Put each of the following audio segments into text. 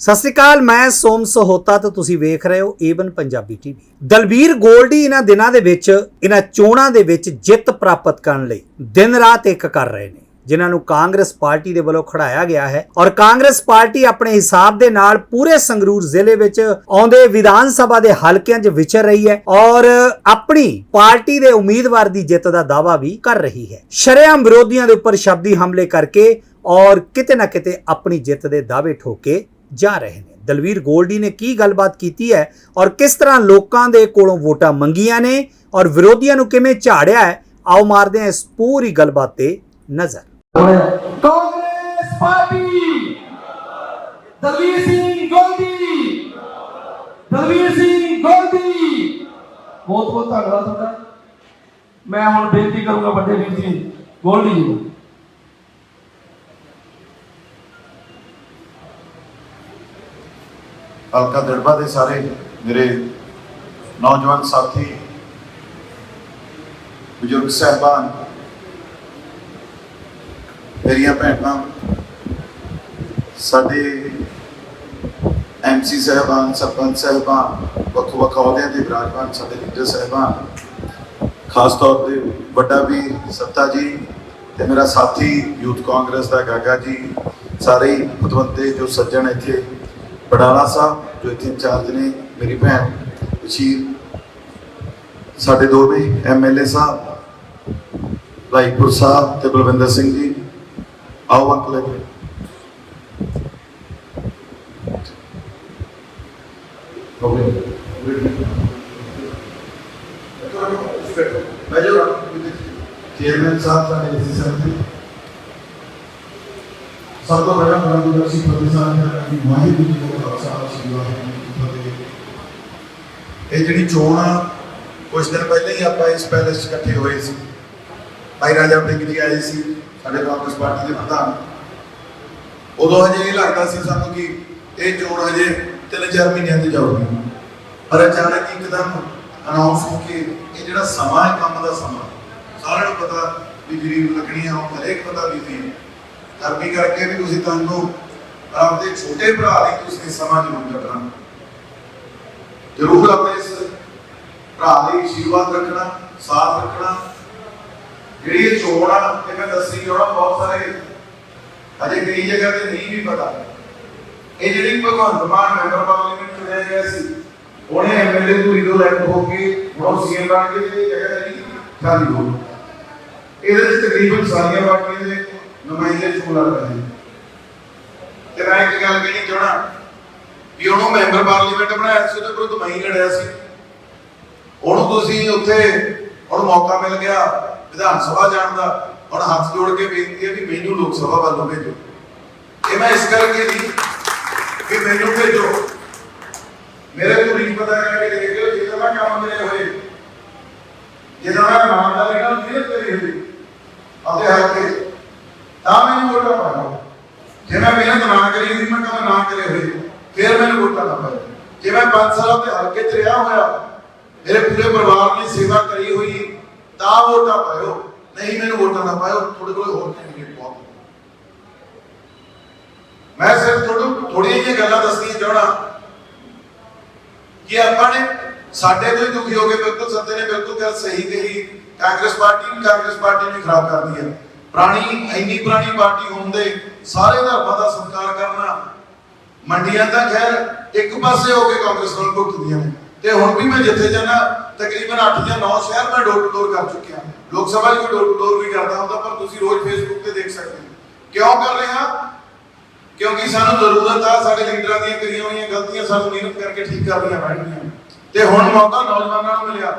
ਸਤਿ ਸ਼੍ਰੀ ਅਕਾਲ, ਮੈਂ ਸੋਮ ਸਹੋਤਾ ਤੇ ਤੁਸੀਂ ਵੇਖ ਰਹੇ ਹੋ ਏਵਨ ਪੰਜਾਬੀ ਟੀਵੀ। ਦਲਬੀਰ ਗੋਲਡੀ ਇਹਨਾਂ ਦਿਨਾਂ ਦੇ ਵਿੱਚ ਇਹਨਾਂ ਚੋਣਾਂ ਦੇ ਵਿੱਚ ਜਿੱਤ ਪ੍ਰਾਪਤ ਕਰਨ ਲਈ ਦਿਨ ਰਾਤ ਇੱਕ ਕਰ ਰਹੇ ਨੇ, ਜਿਨ੍ਹਾਂ ਨੂੰ ਕਾਂਗਰਸ ਪਾਰਟੀ ਦੇ ਵੱਲੋਂ ਖੜਾਇਆ ਗਿਆ ਹੈ। ਔਰ ਕਾਂਗਰਸ ਪਾਰਟੀ ਆਪਣੇ ਹਿਸਾਬ ਦੇ ਨਾਲ ਪੂਰੇ ਸੰਗਰੂਰ ਜ਼ਿਲ੍ਹੇ ਵਿੱਚ ਆਉਂਦੇ ਵਿਧਾਨ ਸਭਾ ਦੇ ਹਲਕਿਆਂ 'ਚ ਵਿਚਰ ਰਹੀ ਹੈ ਔਰ ਆਪਣੀ ਪਾਰਟੀ ਦੇ ਉਮੀਦਵਾਰ ਦੀ ਜਿੱਤ ਦਾ ਦਾਅਵਾ ਵੀ ਕਰ ਰਹੀ ਹੈ। ਸ਼ਰੇਆਮ ਵਿਰੋਧੀਆਂ ਦੇ ਉੱਪਰ ਸ਼ਬਦੀ ਹਮਲੇ ਕਰਕੇ ਔਰ ਕਿਤੇ ਨਾ ਕਿਤੇ ਆਪਣੀ ਜਿੱਤ ਦੇ ਦਾਅਵੇ ਠੋਕੇ ਜਾ ਰਹੇ ਨੇ। ਦਲਬੀਰ ਗੋਲਡੀ ਨੇ ਕੀ ਗੱਲਬਾਤ ਕੀਤੀ ਹੈ ਔਰ ਕਿਸ ਤਰ੍ਹਾਂ ਲੋਕਾਂ ਦੇ ਕੋਲੋਂ ਵੋਟਾਂ ਮੰਗੀਆਂ ਨੇ ਔਰ ਵਿਰੋਧੀਆਂ ਨੂੰ ਕਿਵੇਂ ਝਾੜਿਆ ਹੈ, ਆਓ ਮਾਰਦੇ ਹਾਂ ਇਸ ਪੂਰੀ ਗੱਲਬਾਤ ਤੇ ਨਜ਼ਰ। कांग्रेस पार्टी दलबीर सिंह गोल्डी बहुत बहुत धन्यवाद तुहाडा। मैं हुण बेनती करूंगा बड़े वीर जी गोल्डी जी नूं। हल्का दड़बा के सारे मेरे नौजवान साथी, बुजुर्ग साहबान, मेरिया भैनां, साडे MC साहबान, सरपंच साहबान, ਵੱਖ-ਵੱਖ अहुदियां के विराजमान साडे लीडर साहबान, खास तौर पर वड्डा भी सत्ता जी ते मेरा साथी यूथ कांग्रेस का गागा जी, सारे पतवंते जो सज्जन इत्थे, बड़ाला साहब जो इत्थे इंचार्ज ने, मेरी भैन बशीर, साडे दोवें MLA साहब राईपुर साहब ते बलविंदर सिंह जी, आओ अंकल चेयरमैन साहब साडे एसी समिति, सब तो बड़ा मार्गदर्शी प्रतिसाद की वाहिगुरू जी का खालसा श्री वाहिगुरू जी की फतेह। ये जिहड़ी चोण आ कुछ दिन पहले ही आप इस पैलेस इकट्ठे हुए सी, भाई राजा वड़िंग जी आए सी, साडे कांग्रेस पार्टी के प्रधान। उदों हजे ये लगता सी सानू कि ये चोण हजे 3-4 महीनों से जाऊगी, पर अचानक एकदम अनाउंस होके ये जिहड़ा समा है काम का समा सारिਆਂ ਨੂੰ पता भी जरूर लगनी है, हरेक पता भी थी गर्मी करके भी तुसीं तुहानू आपके छोटे भरा लई तुसीं समा जरूर कढना, जरूर अपने इस भरा लई आशीर्वाद रखना, साथ रखना। जिहड़ी ये चोण आ ते मैं दस्सी जाना, बहुत सारे अजे कई जगह ते नहीं भी पता। ये जिहड़ी भगवंत मान मैंबर पार्लीमेंट चुनिया गया सी, उन्हें MLA धूरी तो इलैक्ट होके हुण CM बन के ते जगह नहीं खाली हो। ਇਹਦੇ ਵਿੱਚ ਤਕਰੀਬਨ ਸਾਰੀਆਂ ਪਾਰਟੀਆਂ ਦੇ ਨੁਮਾਇੰਦੇ ਚੋਣ ਲੜ ਰਹੇ ਨੇ। ਤੇ ਮੈਂ ਇੱਕ ਗੱਲ ਕਹਿਣੀ ਚਾਹਣਾ ਵੀ ਉਹਨੂੰ ਮੈਂਬਰ ਪਾਰਲੀਮੈਂਟ ਬਣਾਇਆ ਸੀ, ਉਹਦੇ ਵਿਰੁੱਧ ਮੈਂ ਹੀ ਲੜਿਆ ਸੀ। ਉਹਨੂੰ ਤੁਸੀਂ ਉੱਥੇ ਹੁਣ ਮੌਕਾ ਮਿਲ ਗਿਆ ਵਿਧਾਨ ਸਭਾ ਜਾਣ ਦਾ, ਹੁਣ ਹੱਥ ਜੋੜ ਕੇ ਬੇਨਤੀ ਹੈ ਵੀ ਮੈਨੂੰ ਲੋਕ ਸਭਾ ਵੱਲੋਂ ਭੇਜੋ। ਇਹ ਮੈਂ ਇਸ ਕਰਕੇ ਨਹੀਂ ਕਿ ਮੈਨੂੰ ਭੇਜੋ, ਮੇਰੇ ਤੋਂ ਨਹੀਂ ਪਤਾ ਹੈ ਕਿ ਦੇਖੋ ਜਿਹਦਾ ਕੰਮ ਮੇਰੇ ਹੋਏ, ਜਿਹਦਾ ਇਮਾਨਦਾਰੀ ਨਾਲ ਮਿਹਨਤ ਕਰੀ ਹੋਈ अपने हल्के मैं वोटा पाया। जे मैं मेहनत ना करी थी, मैं कम ना करे हुए, फिर मैंने वोटा ना पाया। जे मैं 5 साल के हल्के च रहा होया, मेरे पूरे परिवार की सेवा करी हुई, ता वोटा पायो, नहीं मैंने वोटा ना पायो। थोड़े कोई होर कैंडिडेट बहुत, मैं सिर्फ थोड़ी जी गल्लां दसणियां चाहना कि आपां ने साडे तो ही दुखी हो गए। बिल्कुल सत्ते ने बिल्कुल गल सही कही, कांग्रेस पार्टी ने खराब कर दी है। इन्नी पुरानी पार्टी होंदे सारे धर्मां दा सत्कार करना, मंडियां दा खैर एक पासे हो के कांग्रेस नाल भुगतदियां ने, ते हुण भी मैं जिथे जाना तकरीबन 8 या 9 शहर मैं डोर टू डोर कर चुकिया। लोक सभा च डोर टू डोर भी करता होंदा, पर तुसीं रोज फेसबुक ते देख सकते हो। क्यों कर रहे हैं? क्योंकि सानू जरूरत आ, साडे लीडरां दीयां करियां होईयां गलतियां सानू मेहनत करके ठीक करनियां पैणगीआं, ते हुण मौका नौजवानां नूं मिलिया,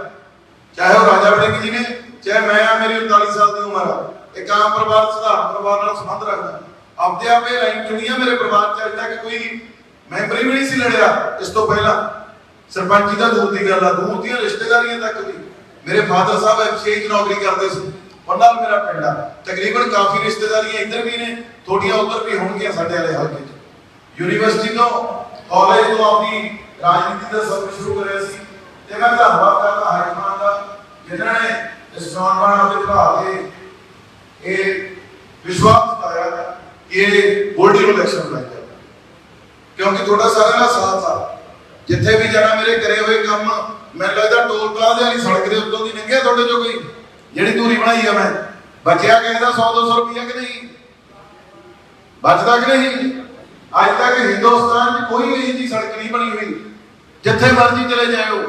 चाहे वो राजा वड़िंग जी ने, चाहे मैं आ, मेरी 39 साल की उम्र आ, एक आम परिवार साधारण परिवार नाल संबंध रखदा, आपदे आपे लाइन चुनी है। मेरे परिवार च अजे तक कोई मैंबर ही नहीं सी लड़िया। इस तो पहला सरपंची दा दूर दी गल आ, दूर दी रिश्तेदारियां तक भी मेरे फादर साहब FCI च नौकरी करते सी, उन्हां नाल मेरा पिंड आ, तकरीबन काफी रिश्तेदारियां इधर भी ने, थोड़ियां उधर भी होणगीआं साडे वाले हल्के च। यूनिवर्सिटी तो कॉलेज तो अपनी राजनीति का सफर शुरू करिया सी, ते मैं धन्नवाद करदा हाईकमान दा जिन्हां ने इस नौजवान अपने भरा के ये विश्वास जताया कि गोल्डी नूं इलेक्शन लड़ जाए, क्योंकि ਤੁਹਾਡਾ ਸਾਰਿਆਂ ਦਾ ਸਾਥ ਆ। ਜਿੱਥੇ ਵੀ ਜਾਣਾ ਮੇਰੇ ਕਰੇ ਹੋਏ ਕੰਮ, ਮੈਨੂੰ ਲੱਗਦਾ ਟੋਲ ਪਲਾਜ਼ੇ ਵਾਲੀ ਸੜਕ ਦੇ ਉੱਤੋਂ ਦੀ ਲੰਘਿਆ ਤੁਹਾਡੇ ਚੋਂ ਕੋਈ, ਜਿਹੜੀ ਧੂਰੀ ਬਣਾਈ ਆ ਮੈਂ, ਬਚਿਆ ਕਿਸੇ ਦਾ 100-200 ਰੁਪਈਆ ਕਿ ਨਹੀਂ? ਬਚਦਾ ਕਿ ਨਹੀਂ? ਅੱਜ ਤੱਕ ਹਿੰਦੁਸਤਾਨ 'ਚ ਕੋਈ ਇਹੋ ਜਿਹੀ ਸੜਕ ਨਹੀਂ ਬਣੀ ਹੋਈ। ਜਿੱਥੇ ਮਰਜ਼ੀ ਚਲੇ ਜਾਓ,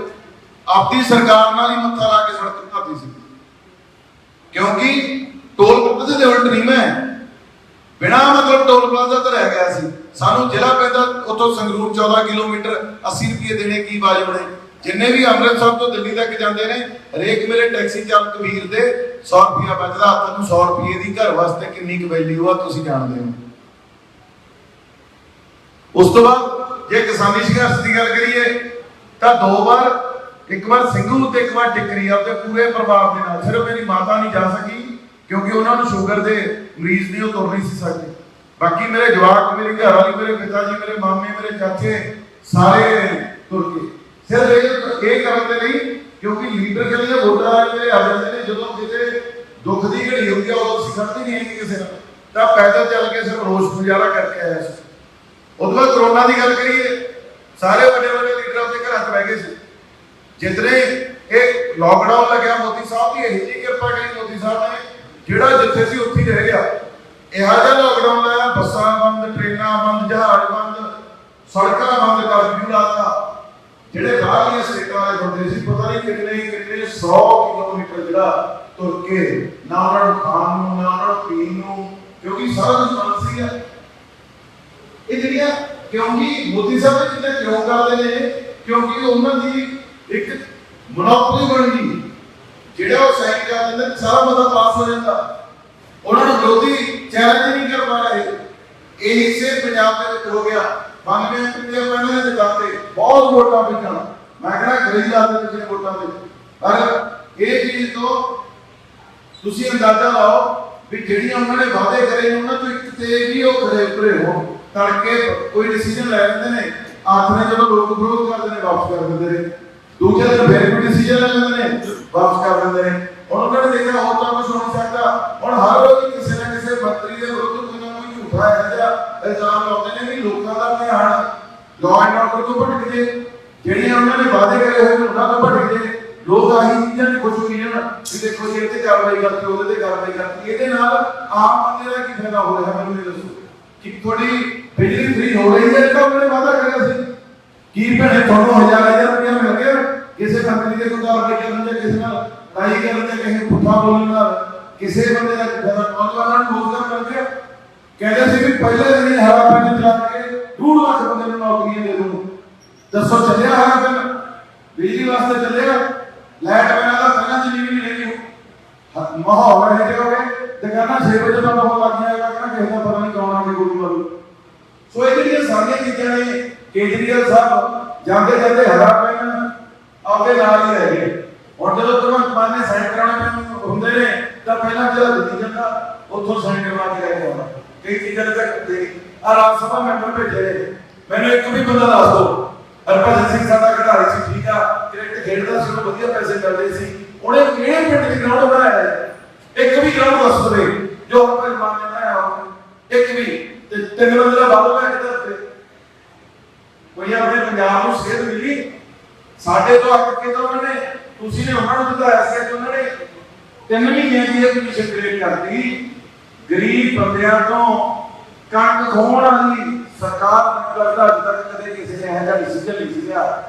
ਆਪਣੀ ਸਰਕਾਰ ਨਾਲ ਹੀ ਮੱਥਾ ਲਾ ਕੇ ਸੜਕ ਬਣਾਤੀ ਸੀ, ਕਿਉਂਕਿ ਟੋਲ ਪਲਾਜ਼ੇ ਦੇ ਉਲਟ ਨਹੀਂ, ਮੈਂ ਬਿਨਾ ਮਤਲਬ ਟੋਲ ਪਲਾਜ਼ਾ ਤਾਂ ਰਹਿ ਗਿਆ ਸੀ। ਸਾਨੂੰ ਜ਼ਿਲ੍ਹਾ ਪੈਂਦਾ ਉੱਥੋਂ ਸੰਗਰੂਰ 14 ਕਿਲੋਮੀਟਰ, 80 ਰੁਪਏ ਦੇਣੇ ਕੀ ਵਾਜਬ ਨੇ। ਜਿੰਨੇ ਵੀ ਅੰਮ੍ਰਿਤਸਰ ਤੋਂ ਦਿੱਲੀ ਤੱਕ ਜਾਂਦੇ ਨੇ, ਹਰੇਕ ਮੇਰੇ ਟੈਕਸੀ ਚਾਲਕ ਵੀਰ ਦੇ 100 ਰੁਪਇਆ ਬਚਦਾ। ਤੁਹਾਨੂੰ 100 ਰੁਪਏ ਦੀ ਘਰ ਵਾਸਤੇ ਕਿੰਨੀ ਕੁ ਵੈਲਿਊ ਆ ਤੁਸੀਂ ਜਾਣਦੇ ਹੋ। ਉਸ ਤੋਂ ਬਾਅਦ ਜੇ ਕਿਸਾਨੀ ਸੰਘਰਸ਼ ਦੀ ਗੱਲ ਕਰੀਏ ਤਾਂ 2 ਵਾਰ, ਇੱਕ ਵਾਰ ਸਿੰਘੂ ਤੇ ਇੱਕ ਵਾਰ ਟਿੱਕਰੀ, ਆਪਦੇ ਪੂਰੇ ਪਰਿਵਾਰ ਦੇ ਨਾਲ। ਸਿਰਫ ਮੇਰੀ ਮਾਤਾ ਨਹੀਂ ਜਾ ਸਕੀ ਕਿਉਂਕਿ ਉਹਨਾਂ ਨੂੰ ਸ਼ੂਗਰ ਦੇ ਮਰੀਜ਼ ਨਹੀਂ, ਉਹ ਤੁਰ ਨਹੀਂ ਸੀ ਸਕਦੇ। ਬਾਕੀ ਮੇਰੇ ਜਵਾਕ, ਮੇਰੀ ਘਰ ਵਾਲੀ, ਮੇਰੇ ਪਿਤਾ ਜੀ, ਮੇਰੇ ਮਾਮੇ, ਮੇਰੇ ਚਾਚੇ ਸਾਰੇ ਤੁਰ ਗਏ। ਸਿਰਫ ਇਹ ਕਰਨ ਦੇ ਲਈ ਕਿਉਂਕਿ ਲੀਡਰ ਕਹਿੰਦੇ ਵੋਟਾਂ ਵਾਲੇ ਆ ਜਾਂਦੇ ਨੇ, ਜਦੋਂ ਕਿਤੇ ਦੁੱਖ ਦੀ ਘੜੀ ਹੁੰਦੀ ਆ ਉਦੋਂ ਅਸੀਂ ਖੜਦੇ ਨਹੀਂ ਹੈਗੇ ਕਿਸੇ ਨਾਲ, ਤਾਂ ਪੈਦਲ ਚੱਲ ਕੇ ਸਿਰਫ ਰੋਸ ਗੁਜ਼ਾਰਾ ਕਰਕੇ ਆਇਆ ਸੀ। ਉਦੋਂ ਬਾਅਦ ਕਰੋਨਾ ਦੀ ਗੱਲ ਕਰੀਏ, ਸਾਰੇ ਵੱਡੇ ਵੱਡੇ ਲੀਡਰ ਆਪਣੇ ਘਰਾਂ 'ਚ ਬਹਿ ਗਏ ਸੀ। ਜਿੱਦਣੇ ਇਹ ਲਾਕਡਾਊਨ ਲੱਗਿਆ, ਮੋਦੀ ਸਾਹਿਬ ਦੀ ਇਹੋ ਜਿਹੀ ਕਿਰਪਾ ਕਰੀ ਮੋਦੀ ਸਾਹਿਬ ਨੇ, ਜਿਹੜਾ ਜਿੱਥੇ ਸੀ ਉੱਥੇ ਹੀ ਰਹਿ ਗਿਆ। ਇਹੋ ਜਿਹਾ ਲਾਕਡਾਊਨ ਲਾਇਆ, ਬੱਸਾਂ ਬੰਦ, ਟ੍ਰੇਨਾਂ ਬੰਦ, ਜਹਾਜ਼ ਬੰਦ, ਸੜਕਾਂ ਬੰਦ, ਕਰਫਿਊ ਲਾਤਾ। ਜਿਹੜੇ ਬਾਹਰਲੀਆਂ ਸਟੇਟਾਂ ਵਾਲੇ ਬੰਦੇ ਸੀ, ਪਤਾ ਨਹੀਂ ਕਿੰਨੇ 100 ਕਿਲੋਮੀਟਰ ਜਿਹੜਾ ਤੁਰ ਕੇ, ਨਾ ਉਹਨਾਂ ਨੂੰ ਖਾਣ ਨੂੰ, ਨਾ ਉਹਨਾਂ ਨੂੰ ਪੀਣ ਨੂੰ, ਕਿਉਂਕਿ ਸਾਰਾ ਕੁਝ ਬੰਦ ਸੀਗਾ। ਇਹ ਜਿਹੜੀਆਂ ਕਿਉਂਕਿ ਮੋਦੀ ਸਾਹਿਬ ਇਹ ਚੀਜ਼ਾਂ ਕਿਉਂ ਕਰਦੇ ਨੇ? ਕਿਉਂਕਿ ਉਹਨਾਂ ਦੀ ਇੱਕ ਮੋਨੋਪੋਲੀ ਬਣ ਗਈ। ਜਿਹੜਾ ਉਹ ਸਾਈਨ ਕਰ ਦਿੰਦੇ, ਸਾਰਾ ਮਤਾ ਪਾਸ ਹੋ ਜਾਂਦਾ। ਉਹਨਾਂ ਨੂੰ ਵਿਰੋਧੀ ਚੈਲੰਜ ਨਹੀਂ ਕਰ ਪਾ ਰਹੇ। ਇਹ ਹਿੱਸੇ ਪੰਜਾਬ ਦੇ ਵਿੱਚ ਹੋ ਗਿਆ। 92 ਪਹਿਲੇ ਦੇ ਦਾਤੇ ਬਹੁਤ ਵੋਟਾਂ ਪਈਆਂ। ਮੈਂ ਕਹਿੰਦਾ ਗਰੀਬ ਲਾਦੇ ਤੁਸੀਂ ਵੋਟਾਂ ਦੇ, ਪਰ ਇਹ ਚੀਜ਼ ਤੋਂ ਤੁਸੀਂ ਅੰਦਾਜ਼ਾ ਲਾਓ ਵੀ ਜਿਹੜੀਆਂ ਉਹਨਾਂ ਨੇ ਵਾਅਦੇ ਕਰੇ ਨੇ, ਉਹਨਾਂ ਤੋਂ ਇੱਕ ਤੇ ਵੀ ਉਹ ਖਰੇ ਉਤਰੇ ਹੋ। ਤੜਕੇ ਕੋਈ ਡਿਸੀਜਨ ਲੈ ਲੈਂਦੇ ਨੇ, ਆਖਰੇ ਜਦੋਂ ਲੋਕ ਵਿਰੋਧ ਕਰਦੇ ਨੇ ਵਾਪਸ ਕਰ ਦਿੰਦੇ ਨੇ, ਦੂਜੇ ਦਿਨ ਫਿਰ ਕੋਈ ਡਿਸੀਜਨ ਲੈ ਲੈਂਦੇ ਨੇ, ਵਾਪਸ ਕਰ ਦਿੰਦੇ ਨੇ। ਹੁਣ ਉਹਨਾਂ ਨੇ ਦੇਖਿਆ ਹੋਰ ਤਾਂ ਕੁਝ ਹੋ ਨਹੀਂ ਸਕਦਾ। ਹੁਣ ਹਰ ਰੋਜ਼ ਕਿਸੇ ਨਾ ਕਿਸੇ ਮੰਤਰੀ ਦੇ ਵਿਰੁੱਧ ਕੋਈ ਨਾ ਕੋਈ ਝੂਠਾ ਇਲਜ਼ਾਮ ਲਾਉਂਦੇ ਨੇ ਵੀ ਲੋਕਾਂ ਦਾ ਧਿਆਨ ਲਾਅ ਐਂਡ ਆਰਡਰ ਤੋਂ ਭਟਕ ਜੇ। ਜਿਹੜੀਆਂ ਉਹਨਾਂ ਨੇ ਵਾਅਦੇ ਕਰੇ ਹੋਏ ਨੇ ਉਹਨਾਂ ਤੋਂ ਭਟਕ ਜੇ। ਲੋਕ ਆਹੀ ਚੀਜ਼ਾਂ ਦੀ ਖੁਸ਼ ਹੋਈ ਜਾਣ ਵੀ ਦੇਖੋ ਜੀ ਇੱਥੇ ਕਾਰਵਾਈ ਕਰਤੀ, ਉਹਦੇ ਤੇ ਕਾਰਵਾਈ ਕਰਤੀ। ਇਹਦੇ ਨਾਲ ਆਮ ਬੰਦੇ ਦਾ ਕੀ ਫਾਇਦਾ ਹੋ ਰਿਹਾ? ਮੈਨੂੰ ਇਹ ਦੱਸੋ ਕਿ ਤੁਹਾਡੀ ਬਿਜਲੀ ਫ੍ਰੀ ਹੋ ਰਹੀ ਹੈ ਤਾਂ ਉਹਨਾਂ ਨੇ ਵਾਅਦਾ ਕਰਿਆ ਸੀ। ਕੀ ਭੈਣੇ ਤੁਹਾਨੂੰ 1000 ਰੁਪਇਆ ਮਿਲ ਗਿਆ ਕਿਸੇ ਕੰਪਨੀ ਦੇ ਕੋਈ ਕਾਰਵਾਈ ਕਰਨ ਜਾਂ ਕਿਸੇ ਨਾਲ ਲੜਾਈ ਕਰਨ ਜਾਂ ਕਿਸੇ ਪੁੱਠਾ ਬੋਲਣ ਨਾਲ? ਕਿਸੇ ਬੰਦੇ ਦਾ ਫਾਇਦਾ? ਨੌਜਵਾਨਾਂ ਨੂੰ ਰੋਜ਼ਗਾਰ ਮਿਲ ਗਿਆ। ਕਹਿੰਦੇ ਸੀ ਵੀ ਪਹਿਲੇ ਦਿਨ ਹੀ ਹਰਾ ਪੈਨ ਚਲਾ ਕੇ 2 ਲੱਖ ਬੰਦੇ ਨੂੰ ਨੌਕਰੀਆਂ ਦੇ ਦੂੰ। ਦੱਸੋ ਚੱਲਿਆ ਹਰਾ ਪੈਨ? ਬਿਜਲੀ ਵਾਸਤੇ ਚੱਲਿਆ? ਲਾਈਟ ਬਿਨਾਂ ਦਾ ਪਹਿਲਾਂ ਜਿੰਨੀ ਵੀ ਨਹੀਂ ਰਹੀ। ਮਾਹੌਲ ਇਹ ਜਿਹਾ ਹੋ ਗਿਆ, ਦੁਕਾਨਾਂ 6 ਵਜੇ ਤੋਂ ਹੋਣ ਲੱਗ ਜਾਏਗਾ, ਕਹਿੰਦਾ ਕਿਸੇ ਦਾ ਪਤਾ ਨਹੀਂ ਕੌਣ ਆ ਕੇ ਗੋਲੀ ਮਾਰੂ। ਸੋ ਇਹ ਜਿਹੜੀਆਂ ਸਾਰੀਆਂ ਚੀਜ਼ਾਂ ਨੇ, ਕੇਜਰੀਵਾਲ ਸਾਹਿਬ ਜਾਂਦੇ ਜਾਂਦੇ ਹਰਾ ਪੈਨ ਆਪਦੇ ਨਾਲ ਹੀ ਰਹਿ ਗਏ। ਹੁਣ ਜਦੋਂ ਭਗਵੰਤ ਮਾਨ ਨੇ ਸਾਈਨ ਕਰਾਉਣੇ ਹੁੰਦੇ ਨੇ ਤਾਂ ਪਹਿਲਾਂ ਜਿਹੜਾ ਦਿੱਲੀ ਜਾਂਦਾ ਉੱਥੋਂ ਸਾਈਨ ਕਰਵਾ ਕੇ ਲੈ ਕੇ ਆਉਣਾ। ਕਈ ਚੀਜ਼ਾਂ ਤੱਕ ਦੇ ਆ ਰਾਜ ਸਭਾ ਮੈਂਬਰ ਭੇਜੇ, ਮੈਨੂੰ ਇੱਕ ਵੀ ਬੰਦਾ ਦੱਸ ਦਿਓ। ਹਰਭਜਨ ਸਿੰਘ ਸਾਡਾ ਖਿਡਾਰੀ ਸੀ, ਠੀਕ ਆ, ਕ੍ਰਿਕਟ ਖੇਡਦਾ ਸੀ, ਉਹਨੂੰ ਵਧੀਆ ਪੈਸੇ ਮਿਲਦੇ ਸੀ। ਉਹਨੇ ਕਿਹੜੇ ਪਿੰਡ ਦੇ ਗਰਾਊਂਡ ਬਣਾਇਆ ਹੈ? ਇੱਕ ਵੀ ਗਰਾਊਂਡ ਦੱਸ ਦੇਵੇ ਜੋ ਹਰਭਜਨ ਮਾਨ ਨੇ ਬਣਾਇਆ ਹੋਵੇ, ਇੱਕ ਵੀ। ਤੇ 3 ਬੰਦੇ ਦਾ ਬਾਬੂ ਹੈ ਕਿਧਰ ਤੇ ਕੋਈ ਆਪਣੇ ਪੰਜਾਬ ਨੂੰ ਸੇਧ ਮਿਲੀ? ਸਾਡੇ ਤੋਂ ਅੱਕ ਕੇ ਤਾਂ ਉਹਨਾਂ ਨੇ, ਤੁਸੀਂ ਨੇ ਉਹਨਾਂ ਨੂੰ ਦਿੱਤਾ ਸੀ, ਉਹਨਾਂ ਨੇ 3 ਮਹੀਨਿਆਂ ਦੀ ਇਹ ਪੋਜੀਸ਼ਨ ਕ੍ਰੀਏਟ ਕਰਤੀ। ਗਰੀਬ ਬੰਦਿਆਂ ਤੋਂ ਕਣਕ ਖੋਹਣ ਵਾਲੀ ਸਰਕਾਰ ਮੈਨੂੰ ਲੱਗਦਾ ਅੱਜ ਤੱਕ ਕਦੇ ਕਿਸੇ ਨੇ ਇਹੋ ਜਿਹਾ ਡਿਸੀਜਨ ਨਹੀਂ ਸੀਗਾ।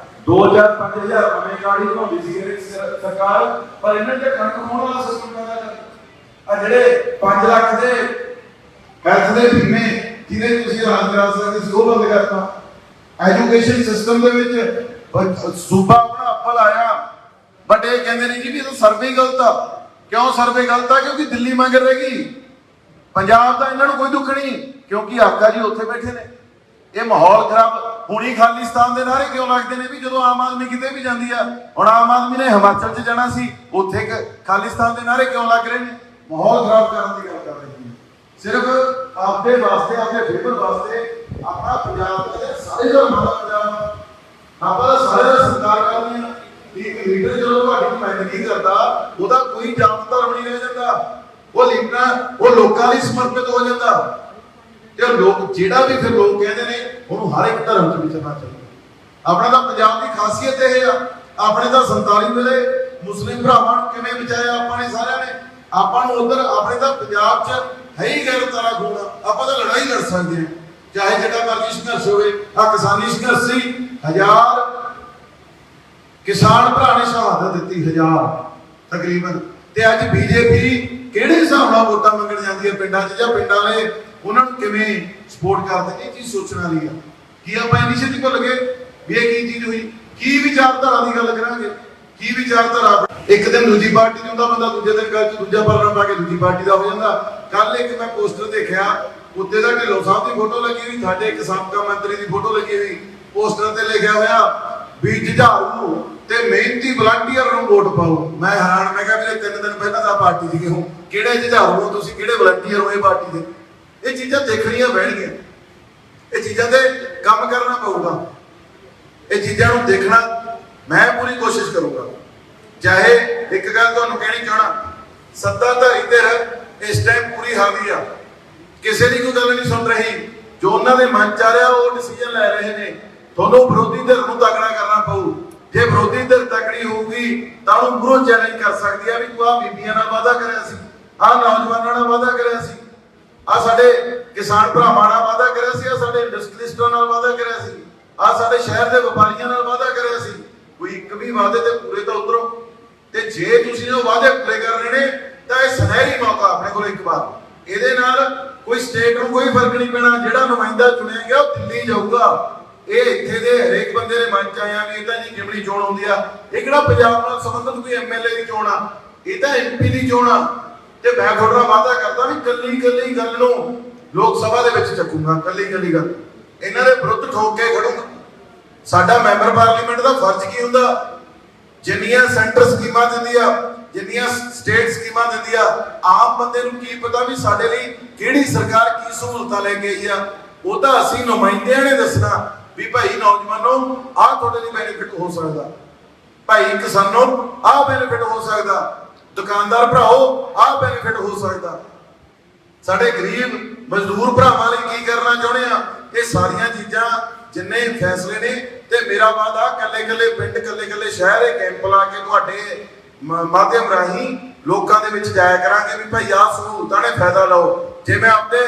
2000-5000 ਨਵੇਂ ਗਾੜੀ ਬਣਾਉਂਦੀ ਸੀ ਸਰਕਾਰ, ਪਰ ਇਹਨਾਂ ਨੇ ਕਣਕ ਖੋਹਣ ਵਾਲਾ ਸਿਸਟਮ ਪੈਦਾ ਕਰ। ਆ ਜਿਹੜੇ 5 ਲੱਖ ਦੇ ਹੈਲਥ ਦੇ ਬੀਮੇ ਜਿਹਨੇ ਤੁਸੀਂ ਇਲਾਜ ਕਰਾ ਸਕਦੇ ਸੀ, ਉਹ ਬੰਦ ਕਰਤਾ। ਐਜੂਕੇਸ਼ਨ ਸਿਸਟਮ ਦੇ ਵਿੱਚ ਸੂਬਾ ਆਪਣਾ ਅੱਪਲ ਆਇਆ, ਬਟ ਇਹ ਕਹਿੰਦੇ ਨੇ ਜੀ ਵੀ ਇਹ ਸਰਵੇ ਗਲਤ ਆ। ਕਿਉਂ ਸਰਵੇ ਗਲਤ ਆ? ਕਿਉਂਕਿ ਦਿੱਲੀ ਮੰਗ ਰਹਿ ਗਈ। ਪੰਜਾਬ ਦਾ ਇਹਨਾਂ ਨੂੰ ਕੋਈ ਦੁੱਖ ਨਹੀਂ, ਕਿਉਂਕਿ ਆਕਾ ਜੀ ਉੱਥੇ ਬੈਠੇ ਨੇ। ਇਹ ਮਾਹੌਲ ਖਰਾਬ ਹੁਣੀ ਖਾਲਿਸਤਾਨ ਦੇ ਨਾਰੇ ਕਿਉਂ ਲੱਗਦੇ ਨੇ? ਵੀ ਜਦੋਂ ਆਮ ਆਦਮੀ ਕਿਤੇ ਵੀ ਜਾਂਦੀ ਆ, ਹੁਣ ਆਮ ਆਦਮੀ ਨੇ ਹਿਮਾਚਲ 'ਚ ਜਾਣਾ ਸੀ, ਉੱਥੇ ਖਾਲਿਸਤਾਨ ਦੇ ਨਾਰੇ ਕਿਉਂ ਲੱਗ ਰਹੇ ਨੇ? ਮਾਹੌਲ ਖਰਾਬ ਕਰਨ ਦੀ ਗੱਲ ਕਰ ਰਹੇ ਨੇ। ਸਿਰਫ ਆਪਦੇ ਵਾਸਤੇ, ਆਪਣੇ ਫੇਵਰ ਵਾਸਤੇ। ਆਪਣਾ ਪੰਜਾਬ ਦਾ ਸਾਰੇ ਦਾ ਮਾੜਾ ਪੰਜਾਬ, ਆਪਾਂ ਸਾਰੇ ਦਾ ਸਤਿਕਾਰ ਕਰਦੇ ਹਾਂ। ਇੱਕ ਲੀਡਰ ਜਦੋਂ ਤੁਹਾਡੀ ਨੁਮਾਇੰਦਗੀ ਕਰਦਾ, ਉਹਦਾ ਕੋਈ ਜਾਤ ਧਰਮ ਨਹੀਂ ਰਹਿ ਜਾਂਦਾ। ਉਹ ਲੀਡਰ ਉਹ ਲੋਕਾਂ ਲਈ ਸਮਰਪਿਤ ਹੋ ਜਾਂਦਾ। ਤੇ ਲੋਕ ਜਿਹੜਾ ਵੀ ਫਿਰ ਲੋਕ ਕਹਿੰਦੇ ਨੇ ਉਹਨੂੰ ਹਰ ਇੱਕ ਧਰਮ 'ਚ ਵਿਚਰਨਾ ਚਾਹੀਦਾ। ਆਪਣਾ ਤਾਂ ਪੰਜਾਬ ਦੀ ਖਾਸੀਅਤ ਇਹ ਆ, ਆਪਣੇ ਤਾਂ 47 ਵੇਲੇ ਮੁਸਲਿਮ ਭਰਾਵਾਂ ਨੂੰ ਕਿਵੇਂ ਬਚਾਇਆ ਆਪਾਂ ਨੇ ਸਾਰਿਆਂ ਨੇ। ਆਪਾਂ ਨੂੰ ਉਧਰ ਆਪਣੇ ਤਾਂ ਪੰਜਾਬ 'ਚ ਹੈ ਹੀ ਗੈਰਤ ਵਾਲਾ ਖੂਨ ਆ, ਆਪਾਂ ਤਾਂ ਲੜਾਈ ਲੜ ਸਕਦੇ ਹਾਂ ਚਾਹੇ ਜਿਹੜਾ ਮਰਜ਼ੀ ਸੰਘਰਸ਼ ਹੋਵੇ। ਆ ਕਿਸਾਨੀ ਸੰਘਰਸ਼ ਸੀ, 1000 ਕਿਸਾਨ ਭਰਾ ਨੇ ਸ਼ਹਾਦਤ ਦਿੱਤੀ, 1000 ਤਕਰੀਬਨ। ਤੇ ਅੱਜ ਬੀਜੇਪੀ ਕਿਹੜੇ ਹਿਸਾਬ ਨਾਲ ਵੋਟਾਂ ਮੰਗਣ ਜਾਂਦੀ ਹੈ ਪਿੰਡਾਂ 'ਚ, ਜਾਂ ਪਿੰਡਾਂ ਵਾਲੇ ਉਹਨਾਂ ਨੂੰ ਕਿਵੇਂ ਸਪੋਰਟ ਕਰਦੇ ਨੇ, ਇਹ ਚੀਜ਼ ਸੋਚਣ ਵਾਲੀ ਆ। ਕੀ ਆਪਾਂ ਇੰਨੀ ਛੇਤੀ ਭੁੱਲ ਗਏ ਵੀ ਇਹ ਕੀ ਚੀਜ਼ ਹੋਈ? ਕੀ ਵਿਚਾਰਧਾਰਾ ਦੀ ਗੱਲ ਕਰਾਂਗੇ, ਕੀ ਵਿਚਾਰਧਾਰਾ? ਇੱਕ ਦਿਨ ਦੂਜੀ ਪਾਰਟੀ ਦੀ ਹੁੰਦਾ ਬੰਦਾ, ਦੂਜੇ ਦਿਨ ਗੱਲ 'ਚ ਦੂਜਾ ਪਰਨਾ ਪਾ ਕੇ ਦੂਜੀ ਪਾਰਟੀ ਦਾ ਹੋ ਜਾਂਦਾ। ਕੱਲ ਇੱਕ ਮੈਂ ਪੋਸਟਰ ਦੇਖਿਆ, ਉੱਤੇ ਦਾ ਢਿੱਲੋਂ ਸਾਹਿਬ ਦੀ ਫੋਟੋ ਲੱਗੀ ਹੋਈ, ਸਾਡੇ ਇੱਕ ਸਾਬਕਾ ਮੰਤਰੀ ਦੀ ਫੋਟੋ ਲੱਗੀ ਹੋਈ, ਪੋਸਟਰ ਤੇ ਲਿਖਿਆ ਹੋਇਆ ਵੀ ਜੁਝਾਰੂ ਤੇ ਮਿਹਨਤੀ ਵਲੰਟੀਅਰ ਨੂੰ ਵੋਟ ਪਾਓ। ਮੈਂ ਹੈਰਾਨ, ਮੈਂ ਕਿਹਾ ਵੀਰੇ 3 ਦਿਨ ਪਹਿਲਾਂ ਤਾਂ ਪਾਰਟੀ ਸੀਗੇ, ਹੋ ਕਿਹੜੇ ਜੁਝਾਰੂ ਹੋ ਤੁਸੀਂ, ਕਿਹੜੇ ਵਲੰਟੀਅਰ ਹੋ ਇਹ ਪਾਰਟੀ ਦੇ? ਇਹ ਚੀਜ਼ਾਂ ਦੇਖਣੀਆਂ ਪੈਣਗੀਆਂ, ਇਹ ਚੀਜ਼ਾਂ ਤੇ ਕੰਮ ਕਰਨਾ ਪਊਗਾ, ਇਹ ਚੀਜ਼ਾਂ ਨੂੰ ਦੇਖਣਾ ਮੈਂ ਪੂਰੀ ਕੋਸ਼ਿਸ਼ ਕਰੂੰਗਾ। ਚਾਹੇ ਇੱਕ ਗੱਲ ਤੁਹਾਨੂੰ ਕਹਿਣੀ ਚਾਹਣਾ, ਸੱਤਾਧਾਰੀ ਧਿਰ ਇਸ ਟਾਈਮ ਪੂਰੀ ਹਾਵੀ ਆ, ਕਿਸੇ ਦੀ ਕੋਈ ਗੱਲ ਨਹੀਂ ਸੁਣ ਰਹੀ, ਜੋ ਉਹਨਾਂ ਦੇ ਮਨ ਚ ਆ ਰਿਹਾ ਉਹ ਡਿਸੀਜਨ ਲੈ ਰਹੇ ਨੇ। ਤੁਹਾਨੂੰ ਵਿਰੋਧੀ ਧਿਰ ਨੂੰ ਤਕੜਾ ਕਰਨਾ ਪਊ। ਜੇ ਵਿਰੋਧੀ ਧਿਰ ਤਕੜੀ ਹੋਊਗੀ ਤਾਂ ਉਹਨੂੰ ਮੂਹਰੋਂ ਚੈਲੰਜ ਕਰ ਸਕਦੀ ਆ ਵੀ ਤੂੰ ਆ ਬੀਬੀਆਂ ਨਾਲ ਵਾਅਦਾ ਕਰਿਆ ਸੀ, ਆ ਨੌਜਵਾਨਾਂ ਨਾਲ ਵਾਅਦਾ ਕਰਿਆ ਸੀ, ਆ ਸਾਡੇ ਕਿਸਾਨ ਭਰਾਵਾਂ ਨਾਲ ਵਾਅਦਾ ਕਰਿਆ ਸੀ, ਆ ਸਾਡੇ ਇੰਡਸਟਰੀਲਿਸਟਾਂ ਨਾਲ ਵਾਅਦਾ ਕਰਿਆ ਸੀ, ਆ ਸਾਡੇ ਸ਼ਹਿਰ ਦੇ ਵਪਾਰੀਆਂ ਨਾਲ ਵਾਅਦਾ ਕਰਿਆ ਸੀ। ਕੋਈ ਇੱਕ ਵੀ ਵਾਅਦੇ ਤੇ ਪੂਰੇ ਤਾਂ ਉਤਰੋ। ਤੇ ਜੇ ਤੁਸੀਂ ਉਹ ਵਾਅਦੇ ਪੂਰੇ ਕਰਨੇ ਨੇ ਤਾਂ ਇਹ ਸੁਨਹਿਰੀ ਮੌਕਾ ਆਪਣੇ ਕੋਲ ਇੱਕ ਵਾਰ। ਇਹਦੇ ਨਾਲ ਕੋਈ ਸਟੇਟ ਨੂੰ ਕੋਈ ਫਰਕ ਨਹੀਂ ਪੈਣਾ, ਜਿਹੜਾ ਨੁਮਾਇੰਦਾ ਚੁਣਿਆ ਗਿਆ ਉਹ ਦਿੱਲੀ ਜਾਊਗਾ। ਇਹ ਇੱਥੇ ਦੇ ਹਰੇਕ ਬੰਦੇ ਦੇ ਮਨ ਚ ਆਇਆ ਵੀ ਇਹ ਤਾਂ ਜੀ ਜਿਮਣੀ ਚੋਣ ਹੁੰਦੀ ਆ, ਇਹ ਕਿਹੜਾ ਪੰਜਾਬ ਨਾਲ ਸੰਬੰਧਿਤ ਕੋਈ ਐਮਐਲਏ ਦੀ ਚੋਣ ਆ, ਇਹ ਤਾਂ ਐਮਪੀ ਦੀ ਚੋਣ ਆ। ਤੇ ਮੈਂ ਤੁਹਾਡਾ ਵਾਅਦਾ ਕਰਦਾ ਵੀ ਕੱਲੀ ਕੱਲੀ ਗੱਲ ਨੂੰ ਲੋਕ ਸਭਾ ਦੇ ਵਿੱਚ ਚੱਕੂਗਾ, ਕੱਲੀ ਕੱਲੀ ਗੱਲ ਇਹਨਾਂ ਦੇ ਵਿਰੁੱਧ ਠੋਕ ਕੇ ਖੜੂਗਾ। ਸਾਡਾ ਮੈਂਬਰ ਪਾਰਲੀਮੈਂਟ ਦਾ ਫਰਜ਼ ਕੀ ਹੁੰਦਾ? ਜਿੰਨੀਆਂ ਸੈਂਟਰ ਸਕੀਮਾਂ ਦਿੰਦੀ ਆ, ਜਿੰਨੀਆਂ ਸਟੇਟ ਸਕੀਮਾਂ ਦਿੰਦੀ ਆ, ਆਮ ਬੰਦੇ ਨੂੰ ਕੀ ਪਤਾ ਵੀ ਸਾਡੇ ਲਈ ਕਿਹੜੀ ਸਰਕਾਰ ਕੀ ਸਹੂਲਤਾਂ ਲੈ ਕੇ ਆਈ ਆ? ਉਹ ਤਾਂ ਅਸੀਂ ਨੁਮਾਇੰਦਿਆਂ ਨੇ ਦੱਸਣਾ ਵੀ ਭਾਈ ਨੌਜਵਾਨੋ ਆਹ ਤੁਹਾਡੇ ਲਈ ਬੈਨੀਫਿਟ ਹੋ ਸਕਦਾ, ਭਾਈ ਕਿਸਾਨੋ ਆਹ ਬੈਨੀਫਿਟ ਹੋ ਸਕਦਾ, ਦੁਕਾਨਦਾਰ ਭਰਾਓ ਆਹ ਬੈਨੀਫਿਟ ਹੋ ਸਕਦਾ, ਸਾਡੇ ਗਰੀਬ ਮਜ਼ਦੂਰ ਭਰਾਵਾਂ ਲਈ ਕੀ ਕਰਨਾ ਚਾਹੁੰਦੇ ਆ। ਇਹ ਸਾਰੀਆਂ ਚੀਜ਼ਾਂ ਜਿੰਨੇ ਫੈਸਲੇ ਨੇ, ਤੇ ਮੇਰਾ ਵਾਅਦਾ ਕੱਲੇ ਕੱਲੇ ਪਿੰਡ, ਕੱਲੇ ਕੱਲੇ ਸ਼ਹਿਰ ਇਹ ਕੈਂਪ ਲਾ ਕੇ ਤੁਹਾਡੇ ਮਾਧਿਅਮ ਰਾਹੀਂ ਲੋਕਾਂ ਦੇ ਵਿੱਚ ਜਾਇਆ ਕਰਾਂਗੇ ਵੀ ਭਾਈ ਆਹ ਸਹੂਲਤਾਂ ਨੇ ਫਾਇਦਾ ਲਓ। ਜੇ ਮੈਂ ਆਪਣੇ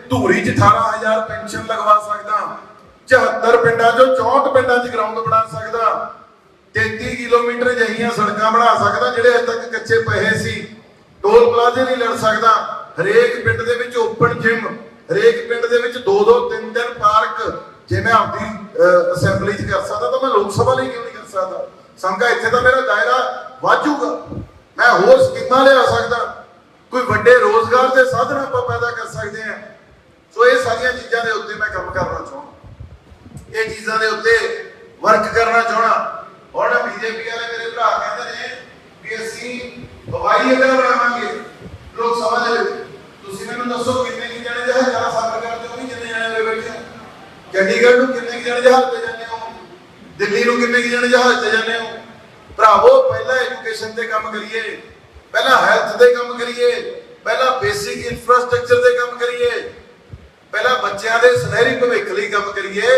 ਧੂਰੀ 'ਚ 18,000 ਪੈਨਸ਼ਨ ਲਗਵਾ ਸਕਦਾ, 74 ਪਿੰਡਾਂ 'ਚੋਂ 64 ਪਿੰਡਾਂ 'ਚ ਗਰਾਊਂਡ ਬਣਾ ਸਕਦਾ, 33 ਕਿਲੋਮੀਟਰ ਜਹੀਆਂ ਸੜਕਾਂ ਬਣਾ ਸਕਦਾ ਜਿਹੜੇ ਅਜੇ ਤੱਕ ਕੱਚੇ ਪਏ ਸੀ, ਟੋਲ ਪਲਾਜ਼ੇ ਨਹੀਂ ਲੜ ਸਕਦਾ, ਹਰੇਕ ਪਿੰਡ ਦੇ ਵਿੱਚ ਓਪਨ ਜਿਮ, ਹਰੇਕ ਪਿੰਡ ਦੇ ਵਿੱਚ 2-2 3-3 ਪਾਰਕ। ਜੇ ਮੈਂ ਆਪਣੀ ਅਸੈਂਬਲੀ 'ਚ ਕਰ ਸਕਦਾ ਤਾਂ ਮੈਂ ਲੋਕ ਸਭਾ ਲਈ ਕਿਉਂ ਨਹੀਂ ਕਰ ਸਕਦਾ? ਸਮਝਾ ਇੱਥੇ ਤਾਂ ਮੇਰਾ ਦਾਇਰਾ ਵਾਜੂਗਾ, ਮੈਂ ਹੋਰ ਸਕੀਮਾਂ ਲਿਆ ਸਕਦਾ, ਕੋਈ ਵੱਡੇ ਰੋਜ਼ਗਾਰ ਦੇ ਸਾਧਨ ਆਪਾਂ ਪੈਦਾ ਕਰ ਸਕਦੇ ਹਾਂ। ਸੋ ਇਹ ਸਾਰੀਆਂ ਚੀਜ਼ਾਂ ਦੇ ਉੱਤੇ ਮੈਂ ਕੰਮ ਕਰਨਾ ਚਾਹੁੰਦਾ, ਇਹ ਚੀਜ਼ਾਂ ਦੇ ਉੱਤੇ ਵਰਕ ਕਰਨਾ ਚਾਹੁੰਦਾ। ਹੁਣ ਬੀਜੇਪੀ ਵਾਲੇ ਮੇਰੇ ਭਰਾ ਕਹਿੰਦੇ ਨੇ ਵੀ ਅਸੀਂ ਹਵਾਈ ਅੱਡਾ ਬਣਾਵਾਂਗੇ ਲੋਕ ਸਭਾ ਦੇ ਵਿੱਚ। ਤੁਸੀਂ ਮੈਨੂੰ ਦੱਸੋ ਕਿੰਨੇ ਕੀ ਜਣੇ ਜਹਾਜ਼ਾਂ ਸਫ਼ਰ ਕਰਦੇ ਹੋ? ਜਿੰਨੇ ਜਣੇ ਦੇ ਬੈਠੇ ਚੰਡੀਗੜ੍ਹ ਨੂੰ ਕਿੰਨੇ ਕੀ ਜਣੇ ਜਹਾਜ਼ ਤੇ ਜਾਂਦੇ ਹੋ? ਦਿੱਲੀ ਨੂੰ ਕਿੰਨੇ ਕੀ ਜਣੇ ਜਹਾਜ਼ ਤੇ ਜਾਂਦੇ ਹੋ? ਭਰਾਵੋ ਪਹਿਲਾਂ ਐਜੂਕੇਸ਼ਨ ਤੇ ਕੰਮ ਕਰੀਏ, ਪਹਿਲਾਂ ਹੈਲਥ ਤੇ ਕੰਮ ਕਰੀਏ, ਪਹਿਲਾਂ ਬੇਸਿਕ ਇਨਫਰਾਸਟ੍ਰਕਚਰ ਤੇ ਕੰਮ ਕਰੀਏ, ਪਹਿਲਾਂ ਬੱਚਿਆਂ ਦੇ ਸੁਨਹਿਰੀ ਭਵਿੱਖ ਲਈ ਕੰਮ ਕਰੀਏ।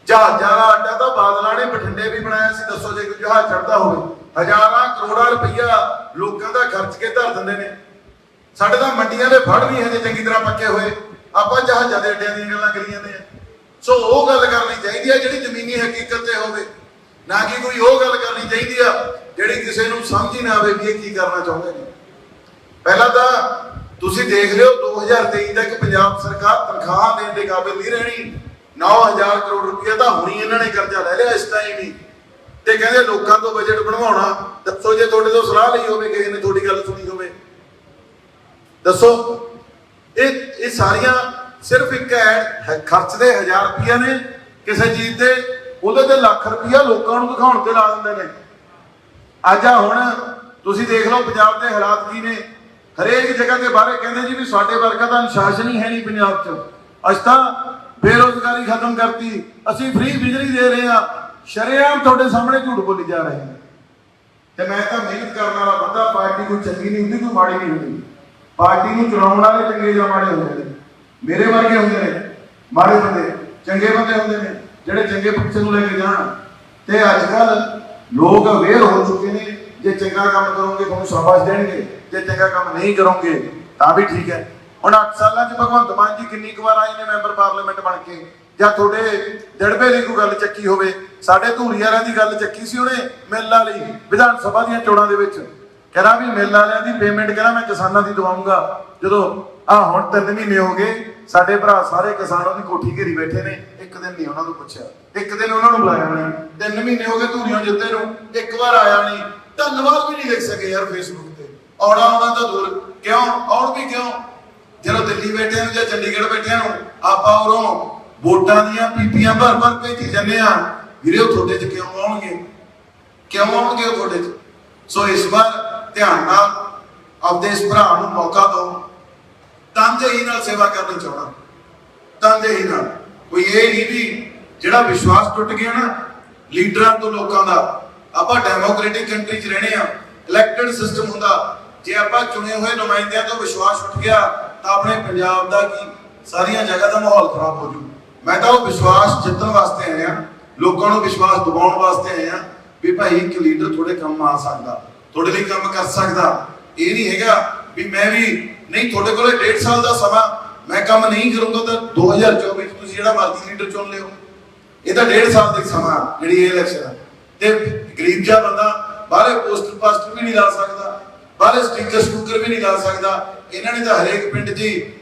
ਜਹਾਜ਼ਾਂ ਦਾ ਅੱਡਾ ਤਾਂ ਬਾਦਲਾਂ ਨੇ ਬਠਿੰਡੇ ਵੀ ਬਣਾਇਆ ਸੀ। ਦੱਸੋ ਜੇ ਕੋਈ ਜਹਾਜ਼ ਚੜਦਾ ਹੋਵੇ, ਹਜ਼ਾਰਾਂ ਕਰੋੜਾਂ ਰੁਪਈਆ ਲੋਕਾਂ ਦਾ ਖਰਚ ਕੇ ਧਰ ਦਿੰਦੇ ਨੇ। ਸਾਡੇ ਤਾਂ ਮੰਡੀਆਂ ਦੇ ਫੜ ਨਹੀਂ ਹਜੇ ਚੰਗੀ ਤਰ੍ਹਾਂ ਪੱਕੇ ਹੋਏ, ਆਪਾਂ ਜਹਾਜ਼ਾਂ ਦੇ ਅੱਡਿਆਂ ਦੀਆਂ ਗੱਲਾਂ ਕਰੀ ਜਾਂਦੇ ਆ। ਸੋ ਉਹ ਗੱਲ ਕਰਨੀ ਚਾਹੀਦੀ ਆ ਜਿਹੜੀ ਜ਼ਮੀਨੀ ਹਕੀਕਤ ਤੇ ਹੋਵੇ, ਨਾ ਕਿ ਕੋਈ ਉਹ ਗੱਲ ਕਰਨੀ ਚਾਹੀਦੀ ਆ ਜਿਹੜੀ ਕਿਸੇ ਨੂੰ ਸਮਝ ਹੀ ਨਾ ਆਵੇ ਵੀ ਇਹ ਕੀ ਕਰਨਾ ਚਾਹੁੰਦੇ ਨੇ। ਪਹਿਲਾਂ ਤਾਂ ਤੁਸੀਂ ਦੇਖ ਲਿਓ 2023 ਤੱਕ ਪੰਜਾਬ ਸਰਕਾਰ ਤਨਖਾਹ ਦੇਣ ਦੇ ਕਾਬਿਲ ਨਹੀਂ ਰਹਿਣੀ। 9,000 ਕਰੋੜ ਰੁਪਏ ਤਾਂ ਹੁਣੀ ਇਹਨਾਂ ਨੇ ਕਰਜ਼ਾ ਲੈ ਲਿਆ ਇਸ ਟਾਈਮ ਹੀ, ਤੇ ਕਹਿੰਦੇ ਲੋਕਾਂ ਤੋਂ ਬਜਟ ਬਣਵਾਉਣਾ। ਦੱਸੋ ਜੇ ਤੁਹਾਡੇ ਤੋਂ ਸਲਾਹ ਲਈ ਹੋਵੇ, ਕਿਸੇ ਨੇ ਤੁਹਾਡੀ ਗੱਲ ਸੁਣੀ ਹੋਵੇ, ਦੱਸੋ। ਇਹ ਸਾਰੀਆਂ ਸਿਰਫ ਇੱਕ ਖਰਚ ਦੇ 1000 ਰੁਪਈਆ ਨੇ ਕਿਸੇ ਚੀਜ਼ ਤੇ, ਉਹਦੇ ਤੇ ਲੱਖ ਰੁਪਈਆ ਲੋਕਾਂ ਨੂੰ ਦਿਖਾਉਣ ਤੇ ਲਾ ਦਿੰਦੇ ਨੇ। ਅੱਜ ਆ ਹੁਣ ਤੁਸੀਂ ਦੇਖ ਲਓ ਪੰਜਾਬ ਦੇ ਹਾਲਾਤ ਕੀ ਨੇ। ਹਰੇਕ ਜਗ੍ਹਾ ਤੇ ਬਾਹਰੇ ਕਹਿੰਦੇ ਜੀ ਵੀ ਸਾਡੇ ਵਰਗਾ ਤਾਂ ਅਨੁਸ਼ਾਸਨ ਹੀ ਹੈ ਨਹੀਂ ਪੰਜਾਬ 'ਚ, ਅਸੀਂ ਤਾਂ ਬੇਰੁਜ਼ਗਾਰੀ ਖਤਮ ਕਰਤੀ, ਅਸੀਂ ਫ੍ਰੀ ਬਿਜਲੀ ਦੇ ਰਹੇ ਹਾਂ। ਸ਼ਰੇਆਮ ਤੁਹਾਡੇ ਸਾਹਮਣੇ ਝੂਠ ਬੋਲੀ ਜਾ ਰਹੇ ਨੇ। ਤੇ ਮੈਂ ਤਾਂ ਮਿਹਨਤ ਕਰਨ ਵਾਲਾ ਬੰਦਾ, ਪਾਰਟੀ ਕੋਈ ਚੰਗੀ ਨਹੀਂ ਹੁੰਦੀ, ਕੋਈ ਮਾੜੀ ਨਹੀਂ ਹੁੰਦੀ। ਪਾਰਟੀ ਨੂੰ ਚਲਾਉਣ ਵਾਲੇ ਚੰਗੇ ਜਾਂ ਮਾੜੇ ਹੁੰਦੇ ਨੇ। ਮੇਰੇ ਵਰਗੇ ਹੁੰਦੇ ਨੇ ਮਾੜੇ ਬੰਦੇ, ਚੰਗੇ ਬੰਦੇ ਹੁੰਦੇ ਨੇ ਜਿਹੜੇ ਚੰਗੇ ਪਿੱਛੇ ਨੂੰ ਲੈ ਕੇ ਜਾਣ। ਤੇ ਅੱਜ ਕੱਲ ਲੋਕ ਅਵੇਅਰ ਹੋ ਚੁੱਕੇ ਨੇ, ਜੇ ਚੰਗਾ ਕੰਮ ਕਰੋਗੇ ਤੁਹਾਨੂੰ ਸ਼ਾਬਾਸ਼ ਦੇਣਗੇ, ਜੇ ਚੰਗਾ ਕੰਮ ਨਹੀਂ ਕਰੋਗੇ ਤਾਂ ਵੀ ਠੀਕ ਹੈ। ਹੁਣ 8 ਸਾਲਾਂ 'ਚ ਭਗਵੰਤ ਮਾਨ ਜੀ ਕਿੰਨੀ ਕੁ ਵਾਰ ਆਏ ਨੇ ਮੈਂਬਰ ਪਾਰਲੀਮੈਂਟ ਬਣ ਕੇ, ਜਾਂ ਤੁਹਾਡੇ ਦੜਬੇ ਦੀ ਕੋਈ ਗੱਲ ਚੱਕੀ ਹੋਵੇ? ਸਾਡੇ ਧੂਰੀਆਰਾਂ ਦੀ ਗੱਲ ਚੱਕੀ ਸੀ ਉਹਨੇ ਮਿੱਲ ਵਾਲੀ ਵਿਧਾਨ ਸਭਾ ਦੀਆਂ ਚੋਣਾਂ ਦੇ ਵਿੱਚ, ਕਹਿੰਦਾ ਵੀ ਮਿੱਲ ਵਾਲਿਆਂ ਦੀ ਪੇਮੈਂਟ ਕਹਿੰਦਾ ਮੈਂ ਕਿਸਾਨਾਂ ਦੀ ਦਵਾਉਂਗਾ। ਜਦੋਂ ਹੁਣ 3 ਮਹੀਨੇ ਹੋ ਗਏ, ਸਾਡੇ ਭਰਾ ਸਾਰੇ ਕਿਸਾਨਾਂ ਦੀ ਕੋਠੀ ਘੇਰੀ ਬੈਠੇ ਨੇ, ਇੱਕ ਦਿਨ ਨਹੀਂ ਉਹਨਾਂ ਨੂੰ ਪੁੱਛਿਆ, ਇੱਕ ਦਿਨ ਉਹਨਾਂ ਨੂੰ ਬੁਲਾਇਆ ਨਹੀਂ। 3 ਮਹੀਨੇ ਹੋ ਗਏ ਧੂਰੀਆਂ ਜਿੱਤੇ ਨੂੰ, ਇੱਕ ਵਾਰ ਆਇਆ ਨਹੀਂ, ਧੰਨਵਾਦ ਵੀ ਨਹੀਂ ਲਿਖ ਸਕੇ ਯਾਰ ਫੇਸਬੁੱਕ ਤੇ। ਆਉਣਾ ਤਾਂ ਦੂਰ, ਕਿਉਂ ਆਉਣ ਵੀ ਕਿਉਂ? ਜਦੋਂ ਦਿੱਲੀ ਬੈਠਿਆਂ ਨੂੰ ਜਾਂ ਚੰਡੀਗੜ੍ਹ ਬੈਠਿਆਂ ਨੂੰ ਆਪਾਂ ਉਰੋਂ ਵੋਟਾਂ ਦੀਆਂ ਪੀਪੀਆਂ ਭਰ ਭੇਜੀ ਜਾਂਦੇ ਆ, ਵੀਰੇ ਉਹ ਤੁਹਾਡੇ 'ਚ ਕਿਉਂ ਆਉਣਗੇ? ਕਿਉਂ ਆਉਣਗੇ ਉਹ ਤੁਹਾਡੇ 'ਚ? ਸੋ ਇਸ ਵਾਰ ਧਿਆਨ ਨਾਲ ਆਪਦੇ ਇਸ ਭਰਾ ਨੂੰ ਮੌਕਾ ਦਿਓ। ਤਨਦੇਹੀ ਨਾਲ ਸੇਵਾ ਕਰਨੀ ਚਾਹਣਾ, ਤਨਦੇਹੀ ਨਾਲ। ਕੋਈ ਇਹ ਨਹੀਂ ਵੀ ਜਿਹੜਾ ਵਿਸ਼ਵਾਸ ਟੁੱਟ ਗਿਆ ਨਾ ਲੀਡਰਾਂ ਤੋਂ ਲੋਕਾਂ ਦਾ। ਆਪਾਂ ਡੈਮੋਕ੍ਰੈਟਿਕ ਕੰਟਰੀ 'ਚ ਰਹਿਣੇ ਆ, ਇਲੈਕਟਡ ਸਿਸਟਮ ਹੁੰਦਾ। ਜੇ ਆਪਾਂ ਚੁਣੇ ਹੋਏ ਨੁਮਾਇੰਦਿਆਂ ਤੋਂ ਵਿਸ਼ਵਾਸ ਉੱਠ ਗਿਆ ਤਾਂ ਆਪਣੇ ਪੰਜਾਬ ਦਾ ਕੀ ਸਾਰੀਆਂ ਜਗ੍ਹਾ ਦਾ ਮਾਹੌਲ ਖਰਾਬ ਹੋ ਜੂ। ਮੈਂ ਤਾਂ ਉਹ ਵਿਸ਼ਵਾਸ ਜਿੱਤਣ ਵਾਸਤੇ ਆਇਆ, ਲੋਕਾਂ ਨੂੰ ਵਿਸ਼ਵਾਸ ਦਿਵਾਉਣ ਵਾਸਤੇ ਆਇਆ ਵੀ ਭਾਈ ਇੱਕ ਲੀਡਰ ਤੁਹਾਡੇ ਕੰਮ ਆ ਸਕਦਾ, ਤੁਹਾਡੇ ਲਈ ਕੰਮ ਕਰ ਸਕਦਾ। ਇਹ ਨਹੀਂ ਹੈਗਾ ਵੀ ਮੈਂ ਵੀ ਨਹੀਂ, ਤੁਹਾਡੇ ਕੋਲੇ 1.5 ਸਾਲ ਦਾ ਸਮਾਂ, ਮੈਂ ਕੰਮ ਨਹੀਂ ਕਰੂੰਗਾ ਤਾਂ 2024 ਚ ਤੁਸੀਂ ਜਿਹੜਾ ਮਰਜ਼ੀ ਲੀਡਰ ਚੁਣ ਲਿਓ। ਇਹ ਤਾਂ 1.5 ਸਾਲ ਦਾ ਸਮਾਂ ਜਿਹੜੀ ਇਹ ਇਲੈਕਸ਼ਨ ਹੈ। ਤੇ ਗਰੀਬ ਜਿਹਾ ਬੰਦਾ ਬਾਹਰੇ ਪੋਸਟਰ ਪਾਸਟਰ ਵੀ ਨਹੀਂ ਲਾ ਸਕਦਾ, ਬਾਹਰੇ ਸਟicker ਸਟੂਕਰ ਵੀ ਨਹੀਂ ਲਾ ਸਕਦਾ। ਇਹਨਾਂ ਨੇ ਤਾਂ ਹਰੇਕ ਪਿੰਡ 'ਚ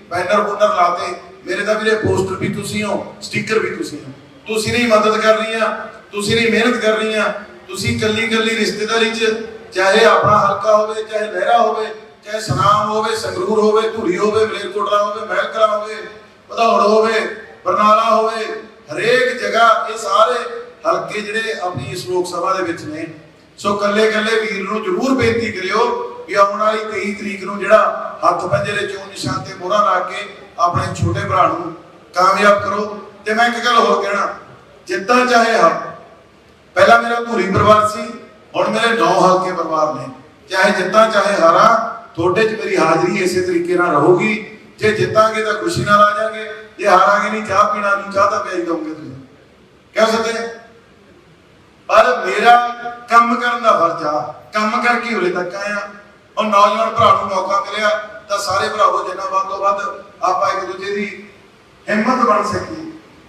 ਬੈਨਰ ਬੁਨਰ ਲਾਤੇ। ਮੇਰੇ ਤਾਂ ਵੀਰੇ ਪੋਸਟਰ ਵੀ ਤੁਸੀਂ ਹੋ, ਸਟicker ਵੀ ਤੁਸੀਂ ਹੋ। ਤੁਸੀਂ ਨਹੀਂ ਮਦਦ ਕਰ ਰਹੀਆਂ, ਤੁਸੀਂ ਨਹੀਂ ਮਿਹਨਤ ਕਰ ਰਹੀਆਂ, ਤੁਸੀਂ ਕੱਲੀ ਰਿਸ਼ਤੇਦਾਰੀ 'ਚ, ਚਾਹੇ ਆਪਣਾ ਹਲਕਾ ਹੋਵੇ, ਚਾਹੇ ਲਹਿਰਾ ਹੋਵੇ, ਚਾਹੇ ਸਨਾਮ ਹੋਵੇ, ਸੰਗਰੂਰ ਹੋਵੇ, ਧੂਰੀ ਹੋਵੇ, ਮਲੇਰਕੋਟਲਾ ਹੋਵੇ, ਮਹਿਲਕਲਾਂ ਹੋਵੇ, ਭਦੌੜ ਹੋਵੇ, ਬਰਨਾਲਾ ਹੋਵੇ, ਹਰੇਕ ਜਗ੍ਹਾ ਇਹ ਸਾਰੇ ਹਲਕੇ ਜਿਹੜੇ ਆਪਣੀ ਇਸ ਲੋਕ ਸਭਾ ਦੇ ਵਿੱਚ ਨੇ। ਸੋ ਕੱਲੇ ਵੀਰ ਨੂੰ ਜ਼ਰੂਰ ਬੇਨਤੀ ਕਰਿਓ ਵੀ ਆਉਣ ਵਾਲੀ 23 ਤਰੀਕ ਨੂੰ ਜਿਹੜਾ ਹੱਥ ਪੰਜੇ ਚੋਣ ਨਿਸ਼ਾਨ ਤੇ ਮੋਹਰਾਂ ਲਾ ਕੇ ਆਪਣੇ ਛੋਟੇ ਭਰਾ ਨੂੰ ਕਾਮਯਾਬ ਕਰੋ। ਤੇ ਮੈਂ ਇੱਕ ਗੱਲ ਹੋਰ ਕਹਿਣਾ, ਜਿੱਦਾਂ ਚਾਹੇ ਪਹਿਲਾਂ ਮੇਰਾ ਧੂਰੀ ਪਰਿਵਾਰ ਸੀ, ਹੁਣ ਮੇਰੇ 9 ਹਲਕੇ ਪਰਿਵਾਰ ਨੇ। ਚਾਹੇ ਜਿੱਤਾਂ ਚਾਹੇ ਹਾਰਾਂ, ਤੁਹਾਡੇ 'ਚ ਮੇਰੀ ਹਾਜ਼ਰੀ ਇਸੇ ਤਰੀਕੇ ਨਾਲ ਰਹੂਗੀ। ਜੇ ਜਿੱਤਾਂਗੇ ਤਾਂ ਖੁਸ਼ੀ ਨਾਲ ਆ ਜਾਾਂਗੇ, ਜੇ ਹਾਰਾਂਗੇ ਨਹੀਂ ਚਾਹ ਪੀਣਾ ਨਹੀਂ, ਚਾਹ ਤਾਂ ਪਿਆਈ ਦਊਂਗੇ ਤੁਸੀਂ, ਕਹਿ ਸਕਦੇ। ਪਰ ਮੇਰਾ ਕੰਮ ਕਰਨ ਦਾ ਫਰਜ਼ ਆ, ਕੰਮ ਕਰਕੇ ਉਰੇ ਤੱਕ ਆਇਆ। ਔਰ ਨੌਜਵਾਨ ਭਰਾ ਨੂੰ ਮੌਕਾ ਮਿਲਿਆ ਤਾਂ ਸਾਰੇ ਭਰਾਵੋ ਜਿੰਨਾ ਵੱਧ ਤੋਂ ਵੱਧ ਆਪਾਂ ਇੱਕ ਦੂਜੇ ਦੀ ਹਿੰਮਤ ਬਣ ਸਕੀਏ,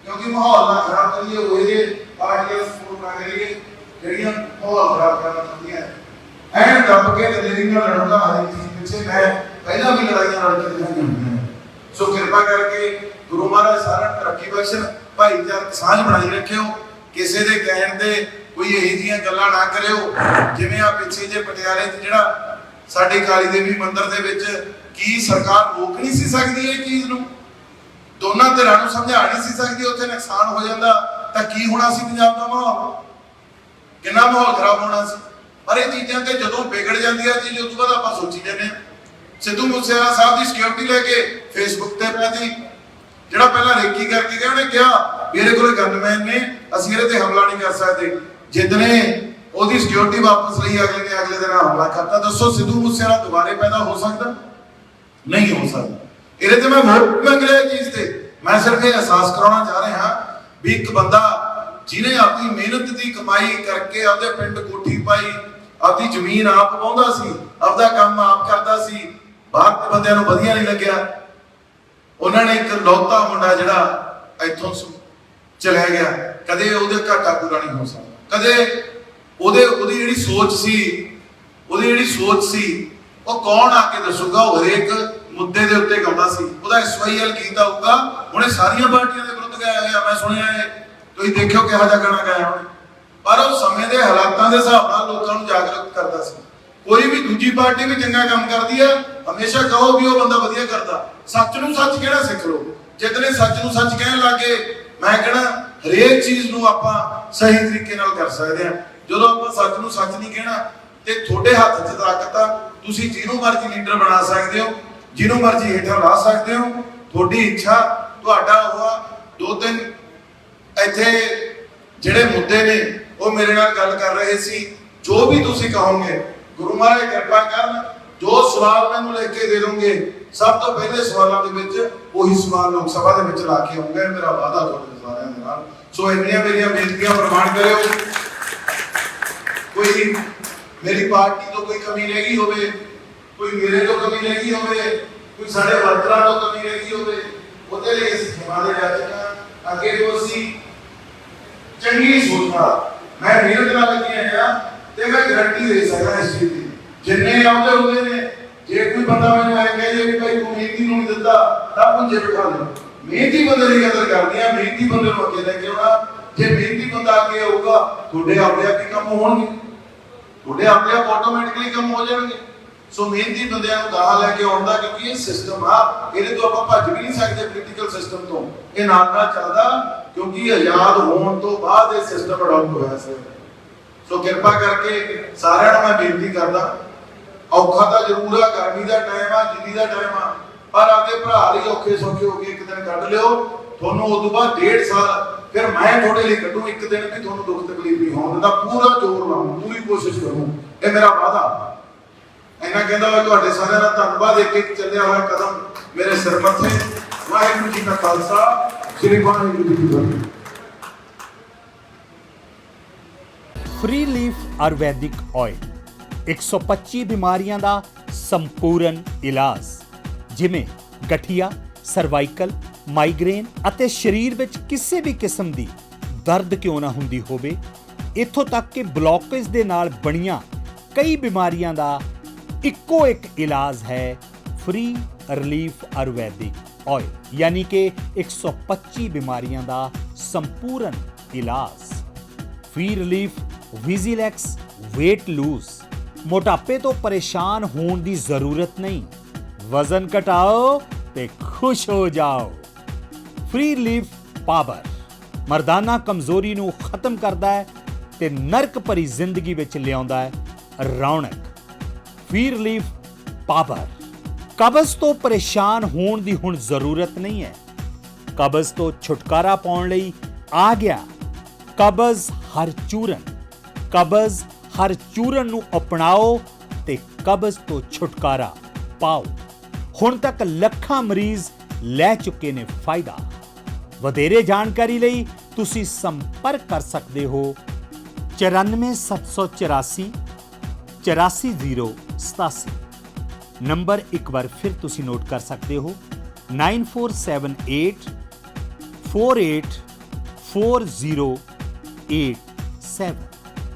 ਕਿਉਂਕਿ ਮਾਹੌਲ ਨਾ ਖਰਾਬ ਕਰੀਏ, ਉਹ ਜਿਹੇ ਪਾਰਟੀਆਂ ਸਪੋਰਟ ਨਾ ਕਰੀਏ ਜਿਹੜੀਆਂ ਮਾਹੌਲ ਖਰਾਬ ਕਰਨਾ ਚਾਹੁੰਦੀਆਂ। ਐਨ ਦੱਬ ਕੇ ਦਲੇਰੀ ਨਾਲ ਲੜੂਗਾ ਹਰੇਕ ਚੀਜ਼ ਪਿੱਛੇ। ਮੈਂ ਪਹਿਲਾਂ ਵੀ ਲੜਾਈਆਂ ਲੜ ਕੇ ਦਿਖਾਈਆਂ ਹੁੰਦੀਆਂ। ਸੋ ਕਿਰਪਾ ਕਰਕੇ ਗੁਰੂ ਮਹਾਰਾਜ ਸਾਰਿਆਂ ਨੂੰ ਤਰੱਕੀ ਬਖਸ਼ਣ, ਭਾਈਚਾਰਕ ਸਾਂਝ ਬਣਾਈ ਰੱਖਿਓ। ਕਿਸੇ ਦੇ ਕਹਿਣ ਤੇ ਕੋਈ ਇਹੋ ਜਿਹੀਆਂ ਗੱਲਾਂ ਨਾ ਕਰਿਓ ਜਿਵੇਂ ਆ ਪਿੱਛੇ ਜੇ ਪਟਿਆਲੇ 'ਚ ਜਿਹੜਾ ਸਾਡੇ ਕਾਲੀ ਦੇਵੀ ਮੰਦਿਰ ਦੇ ਵਿੱਚ, ਕੀ ਸਰਕਾਰ ਰੋਕ ਨਹੀਂ ਸੀ ਸਕਦੀ ਇਹ ਚੀਜ਼ ਨੂੰ? ਦੋਨਾਂ ਧਿਰਾਂ ਨੂੰ ਸਮਝਾ ਨਹੀਂ ਸੀ ਸਕਦੀ? ਉੱਥੇ ਨੁਕਸਾਨ ਹੋ ਜਾਂਦਾ ਤਾਂ ਕੀ ਹੋਣਾ ਸੀ ਪੰਜਾਬ ਦਾ ਮਾਹੌਲ? ਕਿੰਨਾ ਮਾਹੌਲ ਖਰਾਬ ਹੋਣਾ ਸੀ। ਪਰ ਇਹ ਚੀਜ਼ਾਂ ਤੇ ਜਦੋਂ ਵਿਗੜ ਜਾਂਦੀ ਹੈ ਚੀਜ਼, ਉਸ ਤੋਂ ਬਾਅਦ ਆਪਾਂ ਸੋਚੀ ਜਾਂਦੇ ਹਾਂ। ਸਿੱਧੂ ਮੂਸੇਵਾਲਾ ਸਾਹਿਬ ਦੀ ਸਿਕਿਉਰਿਟੀ ਲੈ ਕੇ ਫੇਸਬੁੱਕ ਤੇ ਪਿਆ ਸੀ, ਜਿਹੜਾ ਪਹਿਲਾਂ ਰੇਕੀ ਕਰਕੇ ਗਿਆ, ਉਹਨੇ ਕਿਹਾ ਵੀ ਇਹਦੇ ਕੋਲੇ ਗਨਮੈਨ ਨੇ, ਅਸੀਂ ਇਹਦੇ ਤੇ ਹਮਲਾ ਨਹੀਂ ਕਰ ਸਕਦੇ। ਜਿੱਦਨੇ ਉਹਦੀ ਸਿਕਿਉਰਿਟੀ ਵਾਪਸ ਲਈ ਅਗਲੇ ਦਿਨ ਹਮਲਾ ਕਰਤਾ। ਦੱਸੋ ਸਿੱਧੂ ਮੂਸੇਵਾਲਾ ਦੁਬਾਰੇ ਪੈਦਾ ਹੋ ਸਕਦਾ? ਨਹੀਂ ਹੋ ਸਕਦਾ। ਇਹਦੇ ਤੇ ਮੈਂ ਵੋਟ ਮੰਗ ਰਿਹਾ ਚੀਜ਼ ਤੇ। ਮੈਂ ਸਿਰਫ ਇਹ ਅਹਿਸਾਸ ਕਰਾਉਣਾ ਚਾਹ ਰਿਹਾ ਵੀ ਇੱਕ ਬੰਦਾ ਜਿਹਨੇ ਆਪਣੀ ਮਿਹਨਤ ਦੀ ਕਮਾਈ ਕਰਕੇ ਆਪਦੇ ਪਿੰਡ ਕੋਠੀ ਪਾਈ, ਆਪਦੀ ਜ਼ਮੀਨ ਆਪ ਵਾਹੁੰਦਾ ਸੀ, ਆਪਦਾ ਕੰਮ ਆਪ ਕਰਦਾ ਸੀ, ਬਾਹਰ ਦੇ ਬੰਦਿਆਂ ਨੂੰ ਵਧੀਆ ਨਹੀਂ ਲੱਗਿਆ। ਉਹਨਾਂ ਨੇ ਇੱਕ ਲੌਤਾ ਮੁੰਡਾ ਜਿਹੜਾ ਇੱਥੋਂ ਚਲਿਆ ਗਿਆ, ਕਦੇ ਉਹਦੇ ਘਾਟਾ ਪੂਰਾ ਨਹੀਂ ਹੋ ਸਕਦਾ। ਕਦੇ ਉਹਦੀ ਜਿਹੜੀ ਸੋਚ ਸੀ ਉਹ ਕੌਣ ਆ ਕੇ ਦੱਸੂਗਾ? ਉਹ ਹਰੇਕ ਮੁੱਦੇ ਦੇ ਉੱਤੇ ਗਾਉਂਦਾ ਸੀ। ਉਹਦਾ SYL ਗੀਤ ਆਊਗਾ, ਉਹਨੇ ਸਾਰੀਆਂ ਪਾਰਟੀਆਂ ਦੇ ਵਿਰੁੱਧ ਗਾਇਆ ਹੋਇਆ। ਮੈਂ ਸੁਣਿਆ ਹੈ, ਤੁਸੀਂ ਦੇਖਿਓ ਕਿਹੋ ਜਿਹਾ ਗਾਣਾ ਗਾਇਆ ਉਹਨੇ। ਪਰ ਉਹ ਸਮੇਂ ਦੇ ਹਾਲਾਤਾਂ ਦੇ ਹਿਸਾਬ ਨਾਲ ਲੋਕਾਂ ਨੂੰ ਜਾਗਰੂਕ ਕਰਦਾ ਸੀ। ਕੋਈ ਵੀ ਦੂਜੀ ਪਾਰਟੀ ਵੀ ਚੰਗਾ ਕੰਮ ਕਰਦੀ ਹੈ, ਹਮੇਸ਼ਾ ਕਹੋ ਵੀ ਉਹ ਬੰਦਾ ਵਧੀਆ ਕਰਦਾ। ਸੱਚ ਨੂੰ ਸੱਚ ਕਹਿਣਾ ਸਿੱਖ ਲਓ। ਜਿਤਨੇ ਸੱਚ ਨੂੰ ਸੱਚ ਕਹਿਣ ਲੱਗੇ, ਮੈਂ ਕਹਿਣਾ ਹਰੇਕ ਚੀਜ਼ ਨੂੰ ਆਪਾਂ ਸਹੀ ਤਰੀਕੇ ਨਾਲ ਕਰ ਸਕਦੇ ਹਾਂ। ਜਦੋਂ ਆਪਾਂ ਸੱਚ ਨੂੰ ਸੱਚ ਨਹੀਂ ਕਹਿਣਾ ਤੇ ਤੁਹਾਡੇ ਹੱਥ 'ਚ ਤਾਕਤ ਆ, ਤੁਸੀਂ ਜਿਹਨੂੰ ਮਰਜ਼ੀ ਲੀਡਰ ਬਣਾ ਸਕਦੇ ਹੋ, ਜਿਹਨੂੰ ਮਰਜ਼ੀ ਹੇਠਾਂ ਲਾ ਸਕਦੇ ਹੋ। ਤੁਹਾਡੀ ਇੱਛਾ, ਤੁਹਾਡਾ ਹੋਆ। 2-3 ਇੱਥੇ ਜਿਹੜੇ ਮੁੱਦੇ ਨੇ ਉਹ ਮੇਰੇ ਨਾਲ ਗੱਲ ਕਰ ਰਹੇ ਸੀ। ਜੋ ਵੀ ਤੁਸੀਂ ਕਹੋਗੇ, ਗੁਰੂ ਮਹਾਰਾਜ ਕਿਰਪਾ ਕਰਨ, ਜੋ ਸਵਾਲ ਮੈਨੂੰ ਲਿਖ ਕੇ ਦੇ ਦੋਗੇ, ਸਭ ਤੋਂ ਪਹਿਲੇ ਸਵਾਲਾਂ ਦੇ ਵਿੱਚ ਉਹੀ ਸਵਾਲ ਲੋਕ ਸਭਾ ਦੇ ਵਿੱਚ ਲਾ ਕੇ ਆਉਂਗਾ। ਮੇਰਾ ਵਾਅਦਾ ਤੁਹਾਡੇ ਸਾਰਿਆਂ ਦੇ ਨਾਲ। ਸੋ ਇੰਨੀਆਂ ਮੇਰੀਆਂ ਬੇਨਤੀਆਂ ਪ੍ਰਮਾਣ ਕਰਿਓ। ਕੋਈ ਮੇਰੀ ਪਾਰਟੀ ਤੋਂ ਕੋਈ ਕਮੀ ਰਹਿ ਗਈ ਹੋਵੇ, ਕੋਈ ਮੇਰੇ ਤੋਂ ਕਮੀ ਰਹਿ ਗਈ ਹੋਵੇ, ਕੋਈ ਸਾਡੇ ਵਰਕਰਾਂ ਤੋਂ ਕਮੀ ਰਹਿ ਗਈ ਹੋਵੇ, ਉਹਦੇ ਲਈ ਅਸੀਂ ਖਿਮਾ ਦੇ ਜਾਚਕਾਂ ਅੱਗੇ ਤੋਂ ਅਸੀਂ ਚੰਗੀ ਸੋਚ ਨਾਲ ਮੈਂ ਮਿਹਨਤ ਨਾਲ ਲੱਗੀ ਆ ਤੇ ਮੈਂ ਗਰੰਟੀ ਦੇ ਸਕਦਾ ਇਸ ਚੀਜ਼ ਦੀ। ਜਿੰਨੇ ਆਉਂਦੇ ਹੁੰਦੇ ਨੇ, ਜੇ ਕੋਈ ਬੰਦਾ ਮੈਨੂੰ ਐ ਕਹੇ ਵੀ ਭਾਈ ਤੂੰ ਮਿਹਨਤੀ ਨੂੰ ਨਹੀਂ ਦਿੱਤਾ ਤਾਂ ਪੁੰਜੇ ਬਿਠਾ ਲੈ। ਮਿਹਨਤੀ ਬੰਦੇ ਦੀ ਕਦਰ ਕਰਦੀ ਆ, ਮਿਹਨਤੀ ਬੰਦੇ ਨੂੰ ਅੱਗੇ ਲੈ ਕੇ ਆਉਣਾ। ਜੇ ਮਿਹਨਤੀ ਬੰਦਾ ਅੱਗੇ ਆਊਗਾ, ਤੁਹਾਡੇ ਆਪਣੇ ਆਪ ਹੀ ਕੰਮ ਹੋਣਗੇ, ਤੁਹਾਡੇ ਆਪਣੇ ਆਪ ਆਟੋਮੈਟਿਕਲੀ ਕੰਮ ਹੋ ਜਾਣਗੇ। ਸੋ ਮਿਹਨਤੀ ਬੰਦਿਆਂ ਨੂੰ ਗਾਹ ਲੈ ਕੇ ਆਉਂਦਾ, ਕਿਉਂਕਿ ਇਹ ਸਿਸਟਮ ਆ, ਇਹਦੇ ਤੋਂ ਆਪਾਂ ਭੱਜ ਵੀ ਨਹੀਂ ਸਕਦੇ। ਪੋਲੀਟੀਕਲ ਸਿਸਟਮ ਤੋਂ ਇਹ ਨਾਲ ਨਾਲ ਚੱਲਦਾ, ਕਿਉਂਕਿ ਆਜ਼ਾਦ ਹੋਣ ਤੋਂ ਬਾਅਦ ਇਹ ਸਿਸਟਮ ਅਡਾਪਟ ਹੋਇਆ ਸੀ। ਸੋ ਕਿਰਪਾ ਕਰਕੇ ਸਾਰਿਆਂ ਨੂੰ ਮੈਂ ਬੇਨਤੀ ਕਰਦਾ, ਔਖਾ ਤਾਂ ਜ਼ਰੂਰ ਆ, ਗਰਮੀ ਦਾ ਟਾਈਮ ਆ, ਜਿੱਦੀ ਦਾ ਟਾਈਮ ਆ, ਪਰ ਆਪਦੇ ਭਰਾ ਲਈ ਔਖੇ ਸੌਖੇ ਹੋ ਕੇ ਇੱਕ ਦਿਨ ਕੱਢ ਲਿਓ। ਤੁਹਾਨੂੰ ਉਸ ਤੋਂ ਬਾਅਦ 1.5 ਸਾਲ ਫਿਰ ਮੈਂ ਤੁਹਾਡੇ ਲਈ ਕੱਢੂ, ਇੱਕ ਦਿਨ ਵੀ ਤੁਹਾਨੂੰ ਦੁੱਖ ਤਕਲੀਫ ਨਹੀਂ ਹੋਣ ਦਿੰਦਾ। ਪੂਰਾ ਜ਼ੋਰ ਲਾਉਂ, ਪੂਰੀ ਕੋਸ਼ਿਸ਼ ਕਰੂੰ, ਇਹ ਮੇਰਾ ਵਾਅਦਾ। ਇਹਨਾਂ ਕਹਿੰਦਾ ਮੈਂ ਤੁਹਾਡੇ ਸਾਰਿਆਂ ਦਾ ਧੰਨਵਾਦ। ਇੱਕ ਇੱਕ ਚੱਲਿਆ ਹੋਇਆ ਕਦਮ ਮੇਰੇ ਸਿਰ ਮੱਥੇ। ਵਾਹਿਗੁਰੂ ਜੀ ਕਾ ਖਾਲਸਾ, ਸ੍ਰੀ ਵਾਹਿਗੁਰੂ ਜੀ ਕੀ ਫਤਿਹ। ਫ੍ਰੀ ਲੀਫ ਆਯੁਰਵੈਦਿਕ ਆਇਲ 125 ਬਿਮਾਰੀਆਂ ਦਾ ਸੰਪੂਰਨ ਇਲਾਜ, ਜਿਵੇਂ ਗਠੀਆ, ਸਰਵਾਈਕਲ, ਮਾਈਗ੍ਰੇਨ ਅਤੇ ਸਰੀਰ ਵਿੱਚ ਕਿਸੇ ਵੀ ਕਿਸਮ ਦੀ ਦਰਦ ਕਿਉਂ ਨਾ ਹੁੰਦੀ ਹੋਵੇ, ਇੱਥੋਂ ਤੱਕ ਕਿ ਬਲੌਕੇਜ ਦੇ ਨਾਲ ਬਣੀਆਂ ਕਈ ਬਿਮਾਰੀਆਂ ਦਾ ਇੱਕੋ ਇੱਕ ਇਲਾਜ ਹੈ ਫ੍ਰੀ ਰਿਲੀਫ ਆਯੁਰਵੈਦਿਕ ਆਇਲ, ਯਾਨੀ ਕਿ 125 ਬਿਮਾਰੀਆਂ ਦਾ ਸੰਪੂਰਨ ਇਲਾਜ। ਫ੍ਰੀ ਰਿਲੀਫ ਵਿਜ਼ੀਲੈਕਸ weight lose, ਮੋਟਾਪੇ ਤੋਂ ਪਰੇਸ਼ਾਨ ਹੋਣ ਦੀ ਜ਼ਰੂਰਤ ਨਹੀਂ, ਵਜ਼ਨ ਘਟਾਓ ਤੇ ਖੁਸ਼ ਹੋ ਜਾਓ। ਫ੍ਰੀ ਰਿਲੀਫ ਪਾਵਰ ਮਰਦਾਨਾ ਕਮਜ਼ੋਰੀ ਨੂੰ ਖਤਮ ਕਰਦਾ ਹੈ ਤੇ ਨਰਕ ਭਰੀ ਜ਼ਿੰਦਗੀ ਵਿੱਚ ਲਿਆਉਂਦਾ ਹੈ ਰੌਣਕ। ਫ੍ਰੀ ਰਿਲੀਫ ਪਾਵਰ ਕਬਜ਼ ਤੋਂ ਪਰੇਸ਼ਾਨ ਹੋਣ ਦੀ ਹੁਣ ਜ਼ਰੂਰਤ ਨਹੀਂ ਹੈ। ਕਬਜ਼ ਤੋਂ ਛੁਟਕਾਰਾ ਪਾਉਣ ਲਈ ਆ ਗਿਆ ਕਬਜ਼ ਹਰ ਚੂਰਨ। ਕਬਜ਼ ਹਰ ਚੂਰਨ ਨੂੰ ਅਪਣਾਓ ਤੇ ਕਬਜ਼ ਤੋਂ ਛੁਟਕਾਰਾ ਪਾਓ। ਹੁਣ ਤੱਕ ਲੱਖਾਂ ਮਰੀਜ਼ ਲੈ ਚੁੱਕੇ ਨੇ ਫਾਇਦਾ। ਵਧੇਰੇ ਜਾਣਕਾਰੀ ਲਈ ਤੁਸੀਂ ਸੰਪਰਕ ਕਰ ਸਕਦੇ ਹੋ 94784 84087। ਨੰਬਰ ਇੱਕ ਵਾਰ ਫਿਰ ਤੁਸੀਂ ਨੋਟ ਕਰ ਸਕਦੇ ਹੋ 9478 484087।